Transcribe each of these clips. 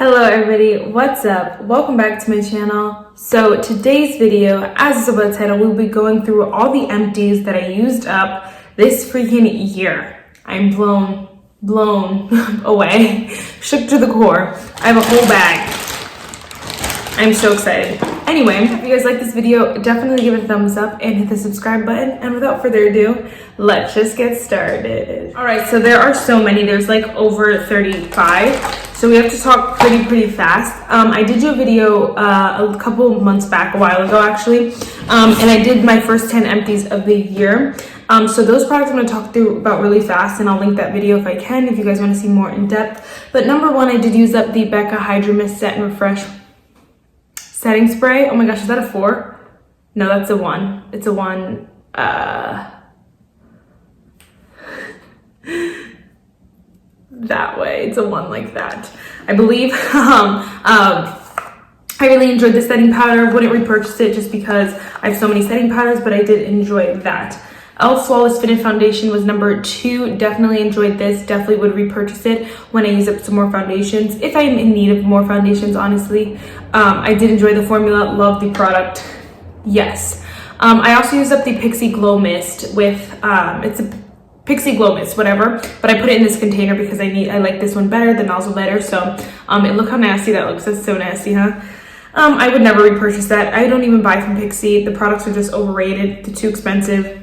Hello everybody, what's up? Welcome back to my channel. So today's video, as is about the title, we'll be going through all the empties that I used up this freaking year. I'm blown away, shook to the core. I have a whole bag. I'm so excited. Anyway, if you guys like this video, definitely give it a thumbs up and hit the subscribe button. And without further ado, let's just get started. All right, so there are so many. There's like over 35. So we have to talk pretty fast. I did do a video a couple months back, a while ago actually. And I did my first 10 empties of the year. So those products I'm gonna talk through about really fast, and I'll link that video if I can, if you guys wanna see more in depth. But number one, I did use up the Becca Hydra Mist Set and Refresh setting spray. Oh my gosh, is that a 4? No, that's a 1. It's a 1. That way, it's a 1 like that, I believe. I really enjoyed the setting powder. Wouldn't repurchase it just because I have so many setting powders, but I did enjoy that. Elf Flawless Fitted Foundation was number 2. Definitely enjoyed this. Definitely would repurchase it when I use up some more foundations, if I'm in need of more foundations, honestly. I did enjoy the formula, love the product, yes. I also used up the Pixie Glow Mist with, it's a Pixie Glow Mist, whatever, but I put it in this container because I like this one better, the nozzle better. So, and look how nasty that looks. That's so nasty, huh? I would never repurchase that. I don't even buy from Pixie. The products are just overrated. They're too expensive.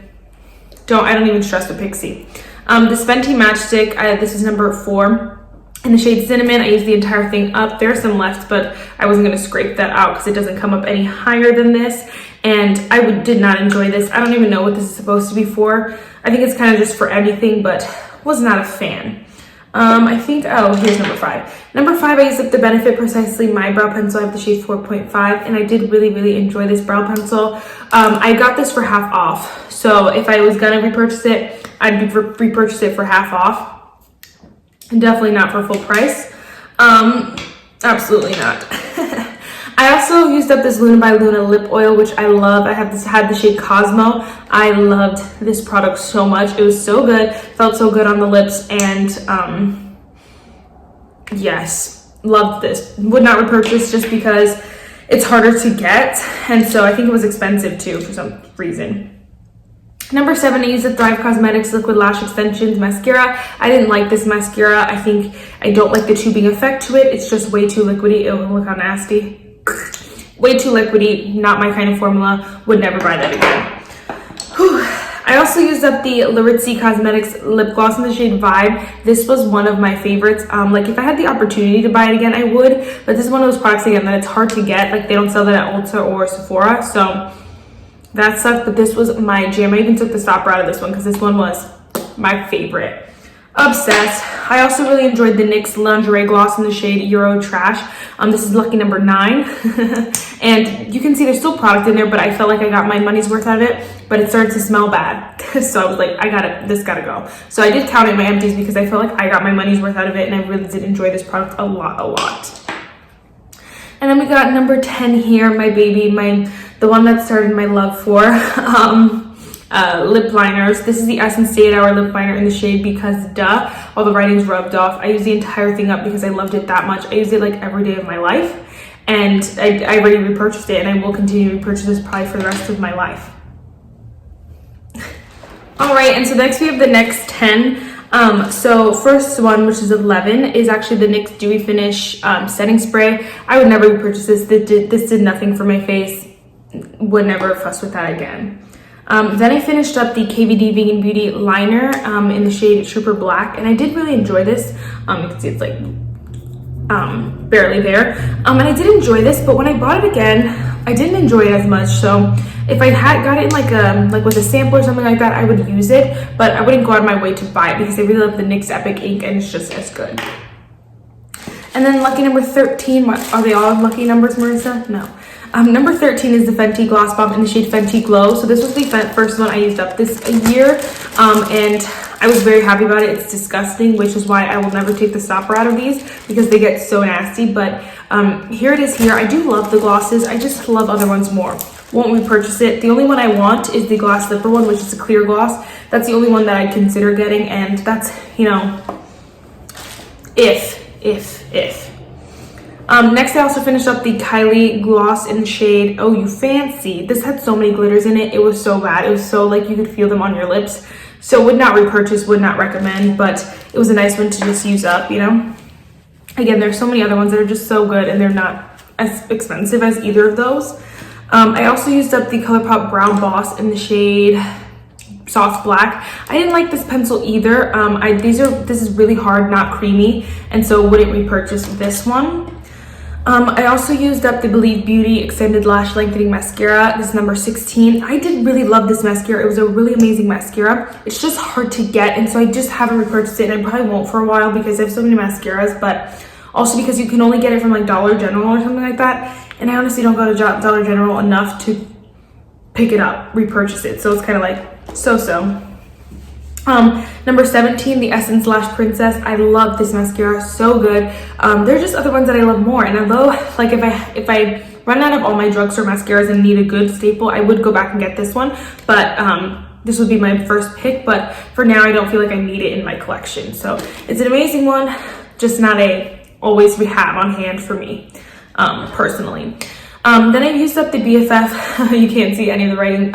I don't even trust the Pixie. This Fenty Matchstick, this is number 4. In the shade Cinnamon, I used the entire thing up. There are some left, but I wasn't gonna scrape that out because it doesn't come up any higher than this. And I did not enjoy this. I don't even know what this is supposed to be for. I think it's kind of just for anything, but was not a fan. I think, oh, here's number 5. Number 5, I used up the Benefit Precisely My Brow Pencil. I have the shade 4.5, and I did really enjoy this brow pencil. I got this for half off. So if I was gonna repurchase it, I'd repurchase it for half off. Definitely not for full price. Absolutely not. I also used up this Luna by Luna lip oil, which I love. I had the shade Cosmo. I loved this product so much. It was so good, felt so good on the lips, and yes, loved this. Would not repurchase just because it's harder to get, and so I think it was expensive too for some reason. Number 7, I used the Thrive Cosmetics Liquid Lash Extensions Mascara. I didn't like this mascara. I don't like the tubing effect to it. It's just way too liquidy. Ew, look how nasty. Way too liquidy, not my kind of formula. Would never buy that again. Whew. I also used up the Laritzi Cosmetics Lip Gloss in the shade Vibe. This was one of my favorites. Like if I had the opportunity to buy it again, I would, but this is one of those products again that it's hard to get. Like they don't sell that at Ulta or Sephora, so that sucked, but this was my jam. I even took the stopper out of this one because this one was my favorite. Obsessed. I also really enjoyed the NYX Lingerie Gloss in the shade Euro Trash. This is lucky number 9. And you can see there's still product in there, but I felt like I got my money's worth out of it, but it started to smell bad. So I was like, this gotta go. So I did count in my empties because I felt like I got my money's worth out of it, and I really did enjoy this product a lot. And then we got number 10 here, my baby, the one that started my love for lip liners. This is the Essence Day 8 Hour Lip Liner in the shade Because Duh. All the writing's rubbed off. I used the entire thing up because I loved it that much. I used it like every day of my life, and I already repurchased it, and I will continue to repurchase this probably for the rest of my life. All right, and so next we have the next 10. So first one, which is 11, is actually the NYX Dewy Finish setting spray. I would never repurchase this. This did nothing for my face. Would never fuss with that again. Then I finished up the KVD Vegan Beauty liner in the shade Trooper Black, and I did really enjoy this. You can see it's like barely there. And I did enjoy this, but when I bought it again, I didn't enjoy it as much. So if I had got it in like with a sample or something like that, I would use it, but I wouldn't go out of my way to buy it because I really love the NYX Epic Ink, and it's just as good. And then lucky number 13, what, are they all lucky numbers, Marissa? No. Number 13 is the Fenty Gloss Bomb in the shade Fenty Glow. So this was the first one I used up this year, and I was very happy about it. It's disgusting, which is why I will never take the stopper out of these because they get so nasty. But here it is here. I do love the glosses. I just love other ones more. Won't repurchase it. The only one I want is the Gloss Slipper one, which is a clear gloss. That's the only one that I'd consider getting, and that's, you know, if. Next, I also finished up the Kylie gloss in the shade Oh You Fancy. This had so many glitters in it. It was so bad. It was so like you could feel them on your lips. So would not repurchase, would not recommend, but it was a nice one to just use up, you know? Again, there's so many other ones that are just so good and they're not as expensive as either of those. I also used up the Colourpop Brow Boss in the shade Soft Black. I didn't like this pencil either. This is really hard, not creamy, and so wouldn't repurchase this one. I also used up the Believe Beauty Extended Lash Lengthening Mascara. This is number 16. I did really love this mascara. It was a really amazing mascara. It's just hard to get, and so I just haven't repurchased it, and I probably won't for a while because I have so many mascaras, but also because you can only get it from like Dollar General or something like that, and I honestly don't go to Dollar General enough to pick it up, repurchase it, so it's kind of like so-so. Number 17, the Essence Lash Princess. I love this mascara, so good. There are just other ones that I love more, and although like if I run out of all my drugstore mascaras and need a good staple, I would go back and get this one, but this would be my first pick, but for now I don't feel like I need it in my collection. So it's an amazing one, just not a always have on hand for me, personally. Then I used up the BFF, you can't see any of the writing,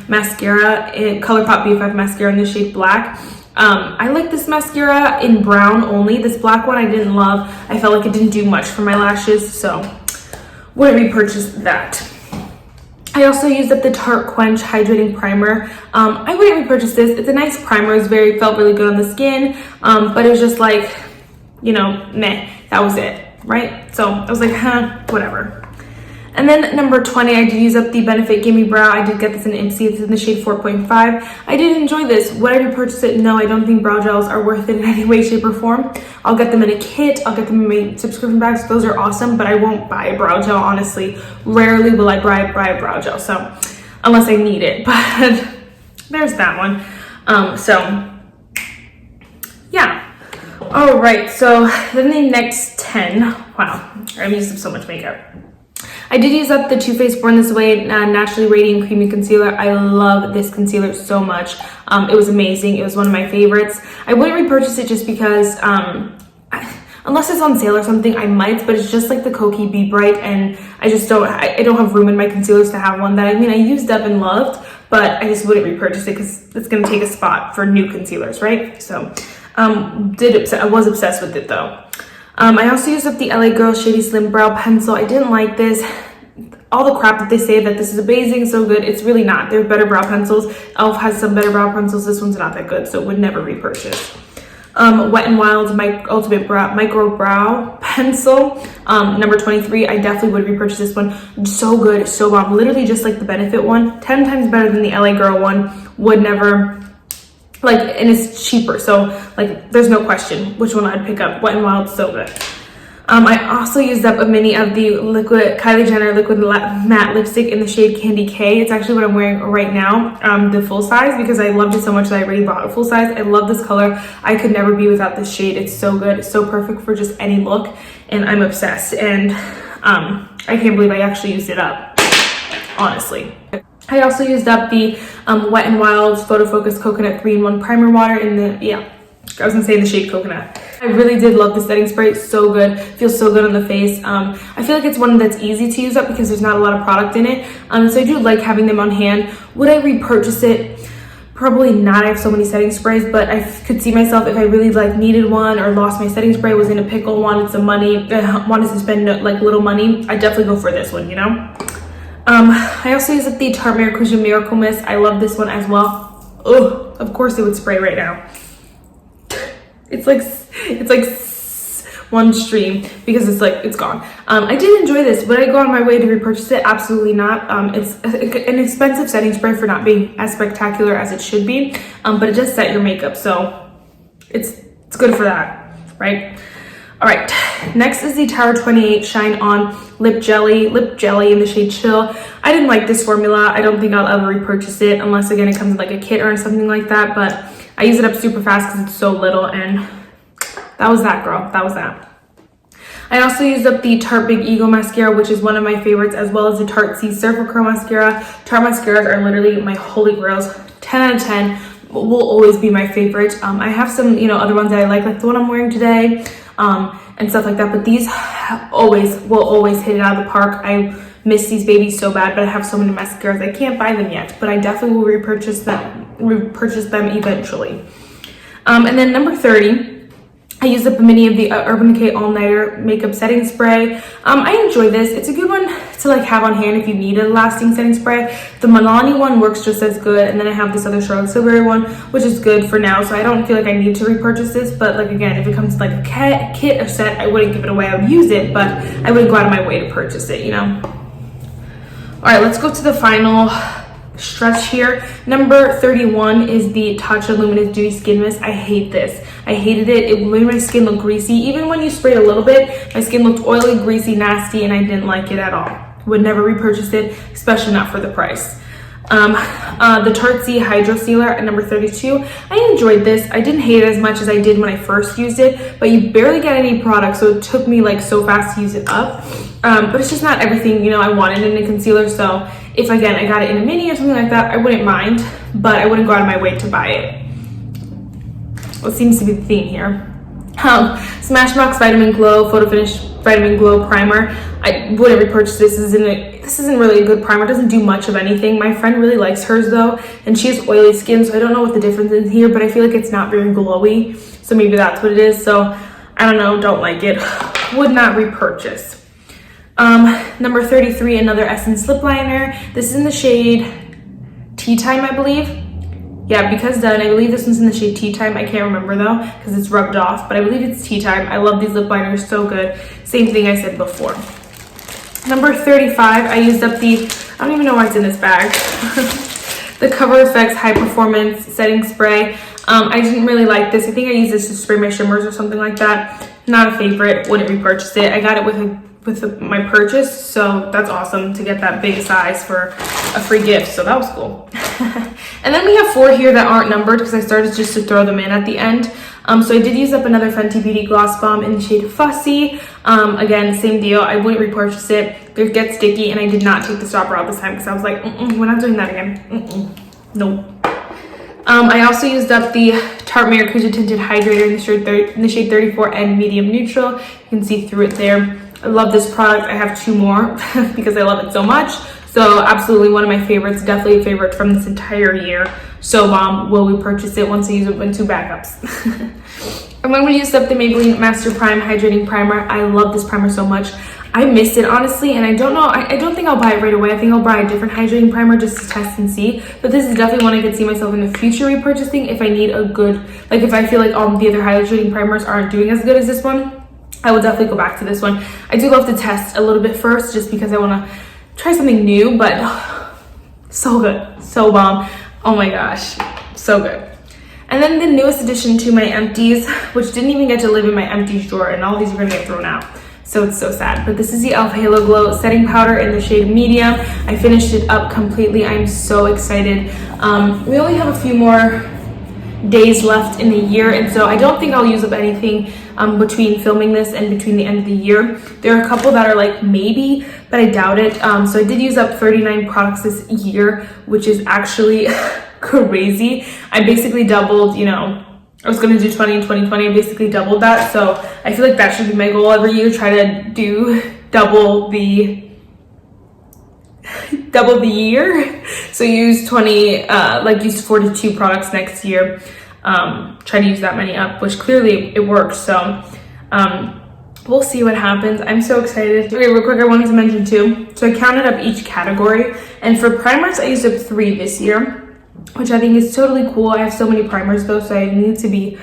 mascara, Colourpop BFF mascara in the shade Black. I like this mascara in brown only. This black one I didn't love. I felt like it didn't do much for my lashes, so wouldn't repurchase that. I also used up the Tarte Quench Hydrating Primer. I wouldn't repurchase this. It's a nice primer. It felt really good on the skin, but it was just like, you know, meh, that was it, right? So I was like, huh, whatever. And then number 20, I did use up the Benefit Gimme Brow. I did get this in Empties. It's in the shade 4.5. I did enjoy this. Would I repurchase it? No, I don't think brow gels are worth it in any way, shape, or form. I'll get them in a kit. I'll get them in my subscription bags. Those are awesome, but I won't buy a brow gel, honestly. Rarely will I buy a brow gel, so unless I need it. But there's that one. So yeah. All right, so then the next 10. Wow, I've used up so much makeup. I did use up the Too Faced Born This Way Naturally Radiant Creamy Concealer. I love this concealer so much. It was amazing. It was one of my favorites. I wouldn't repurchase it just because, unless it's on sale or something, I might, but it's just like the Kokie Be Bright, and I just don't have room in my concealers to have one that, I used up and loved, but I just wouldn't repurchase it because it's going to take a spot for new concealers, right? So, I was obsessed with it though. I also used up the LA Girl Shady Slim Brow Pencil. I didn't like this. All the crap that they say that this is amazing, so good, it's really not. There are better brow pencils. e.l.f. has some better brow pencils. This one's not that good, so would never repurchase. Wet n Wild's Ultimate Micro Brow Pencil, number 23. I definitely would repurchase this one. So good, so bomb. Literally just like the Benefit one. 10 times better than the LA Girl one. Would never... like, and it's cheaper, so like there's no question which one I'd pick up. Wet n Wild, so good. I also used up a mini of the Kylie Jenner liquid matte lipstick in the shade Candy K. It's actually what I'm wearing right now, the full size, because I loved it so much that I already bought a full size. I love this color. I could never be without this shade. It's so good. It's so perfect for just any look, and I'm obsessed, and I can't believe I actually used it up, honestly. I also used up the Wet n Wild Photo Focus Coconut 3-in-1 Primer Water in the, I was gonna say in the shade Coconut. I really did love the setting spray. It's so good. Feels so good on the face. I feel like it's one that's easy to use up because there's not a lot of product in it. So I do like having them on hand. Would I repurchase it? Probably not. I have so many setting sprays, but I could see myself if I really like needed one or lost my setting spray, was in a pickle, wanted some money, wanted to spend like little money, I'd definitely go for this one, you know? I also use up the Tarte Maracuja Miracle Mist. I love this one as well. Oh, of course it would spray right now. It's like one stream because it's gone. I did enjoy this. Would I go on my way to repurchase it? Absolutely not. It's an expensive setting spray for not being as spectacular as it should be, but it does set your makeup, so it's good for that, right? All right, next is the Tower 28 Shine On Lip Jelly in the shade Chill. I didn't like this formula. I don't think I'll ever repurchase it unless, again, it comes in like a kit or something like that, but I use it up super fast because it's so little, and that was that, girl. That was that. I also used up the Tarte Big Ego Mascara, which is one of my favorites, as well as the Tarte C Surfer Curl Mascara. Tarte mascaras are literally my holy grails. 10 out of 10 will always be my favorite. I have some, other ones that I like the one I'm wearing today. and stuff like that, but these will always hit it out of the park. I miss these babies so bad, but I have so many mascaras. I can't buy them yet, but I definitely will repurchase them eventually. And then number 30, I used up a mini of the Urban Decay All Nighter Makeup Setting Spray. I enjoy this. It's a good one to like have on hand if you need a lasting setting spray. The Milani one works just as good, and then I have this other Charlotte Tilbury one, which is good for now, so I don't feel like I need to repurchase this. But like again, if it comes to like a kit or set, I wouldn't give it away. I would use it, but I wouldn't go out of my way to purchase it, you know? All right, let's go to the final stretch here. Number 31 is the Tatcha Luminous Dewy Skin Mist. I hate this. I hated it. It made my skin look greasy. Even when you sprayed a little bit, my skin looked oily, greasy, nasty, and I didn't like it at all. Would never repurchase it, especially not for the price. The Tartsy Hydro Sealer at number 32. I enjoyed this. I didn't hate it as much as I did when I first used it, but you barely get any product, so it took me like so fast to use it up. But it's just not everything, you know, I wanted in a concealer. So if again I got it in a mini or something like that, I wouldn't mind, but I wouldn't go out of my way to buy it. What seems to be the theme here. Smashbox Vitamin Glow Photo Finish Vitamin Glow Primer. I wouldn't repurchase this. This isn't really a good primer. It doesn't do much of anything. My friend really likes hers though, and she has oily skin, so I don't know what the difference is here, but I feel like it's not very glowy, so maybe that's what it is. So I don't know, don't like it. Would not repurchase. Number 33, another Essence lip liner. This is in the shade Tea Time, I believe. Yeah, because done. I believe this one's in the shade Tea Time. I can't remember though, because it's rubbed off, but I believe it's Tea Time. I love these lip liners, so good. Same thing I said before. Number 35, I used up the, I don't even know why it's in this bag. The Cover FX High Performance Setting Spray. I didn't really like this. I think I used this to spray my shimmers or something like that. Not a favorite, wouldn't repurchase it. I got it with my purchase, so that's awesome to get that big size for a free gift, so that was cool. And then we have 4 here that aren't numbered because I started just to throw them in at the end. So I did use up another Fenty Beauty Gloss Bomb in the shade Fussy. Again, same deal. I wouldn't repurchase it. It gets sticky, and I did not take the stopper out this time because I was like, we're not doing that again. Nope. I also used up the Tarte Maracuja Tinted Hydrator in the shade 34 and Medium Neutral. You can see through it there. I love this product. I have 2 more because I love it so much. So absolutely one of my favorites, definitely a favorite from this entire year. So bomb, will we purchase it once I use it in 2 backups. I'm going to use up the Maybelline Master Prime Hydrating Primer. I love this primer so much. I missed it honestly, and I don't know, I don't think I'll buy it right away. I think I'll buy a different hydrating primer just to test and see. But this is definitely one I could see myself in the future repurchasing if I need a good, like if I feel like all the other hydrating primers aren't doing as good as this one, I will definitely go back to this one. I do love to test a little bit first just because I want to try something new, but so good, so bomb. Oh my gosh, so good. And then the newest addition to my Empties, which didn't even get to live in my Empties drawer, and all these are gonna get thrown out. So it's so sad, but this is the e.l.f. Halo Glow Setting Powder in the shade Medium. I finished it up completely. I'm so excited. We only have a few more days left in the year, and so I don't think I'll use up anything between filming this and between the end of the year. There are a couple that are like maybe, but I doubt it. So I did use up 39 products this year, which is actually crazy. I basically doubled, you know, I was going to do 20 in 2020. I basically doubled that. So I feel like that should be my goal every year, try to do double the year. So use 20, use 42 products next year. Try to use that many up, which clearly it works. So we'll see what happens. I'm so excited. Okay, real quick, I wanted to mention too. So I counted up each category, and for primers, I used up 3 this year, which I think is totally cool. I have so many primers though, so I need to be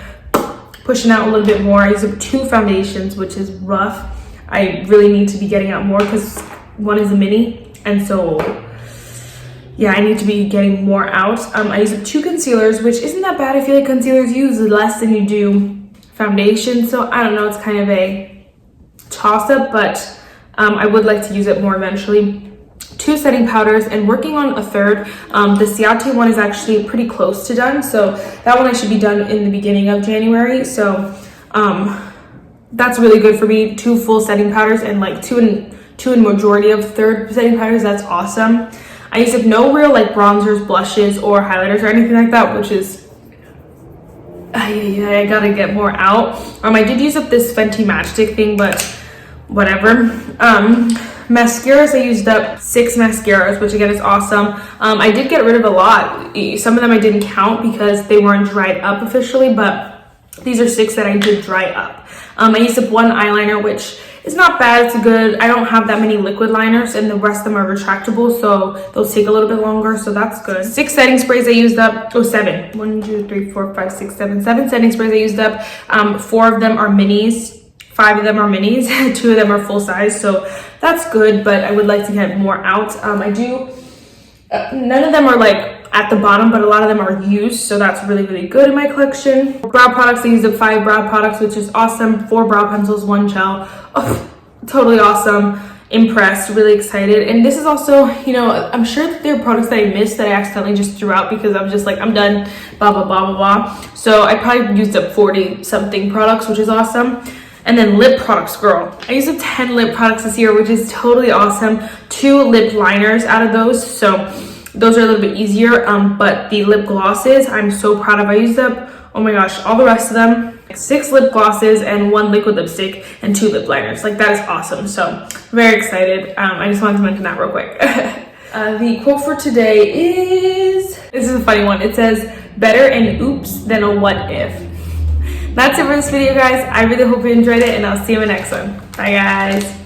pushing out a little bit more. I used up 2 foundations, which is rough. I really need to be getting out more because one is a mini, and so yeah, I need to be getting more out. I used up 2 concealers, which isn't that bad. I feel like concealers use less than you do foundation, so I don't know, it's kind of a toss-up, but I would like to use it more eventually. 2 setting powders, and working on a 3rd. The Ciate one is actually pretty close to done, so that one I should be done in the beginning of January. So that's really good for me. 2 full setting powders and like 2 in majority of 3rd setting powders. That's awesome. I used up no real like bronzers, blushes, or highlighters or anything like that, which is I gotta get more out. I did use up this Fenty Matchstick thing, but whatever. Mascaras, I used up 6 mascaras, which again is awesome. I did get rid of a lot. Some of them I didn't count because they weren't dried up officially, but these are 6 that I did dry up. I used up 1 eyeliner, which is not bad, it's good. I don't have that many liquid liners, and the rest of them are retractable, so those take a little bit longer, so that's good. 6 setting sprays I used up. 7. 1, 2, 3, 4, 5, 6, 7. 7 setting sprays I used up. 4 of them are minis. 5 of them are minis. 2 of them are full size, so that's good, but I would like to get more out. None of them are like at the bottom, but a lot of them are used, so that's really good in my collection. Brow products, I used up 5 brow products, which is awesome. 4 brow pencils, 1 gel. Oh, totally awesome. Impressed, really excited. And this is also, you know, I'm sure that there are products that I missed that I accidentally just threw out because I'm just like, I'm done, blah blah blah blah blah. So I probably used up 40 something products, which is awesome. And then lip products, girl. I used up 10 lip products this year, which is totally awesome. 2 lip liners out of those, so those are a little bit easier. But the lip glosses, I'm so proud of. I used up, oh my gosh, all the rest of them. 6 lip glosses and 1 liquid lipstick and 2 lip liners. Like, that is awesome. So very excited. I just wanted to mention that real quick. The quote for today is, this is a funny one. It says, better an oops than a what if. That's it for this video, guys. I really hope you enjoyed it, and I'll see you in the next one. Bye, guys.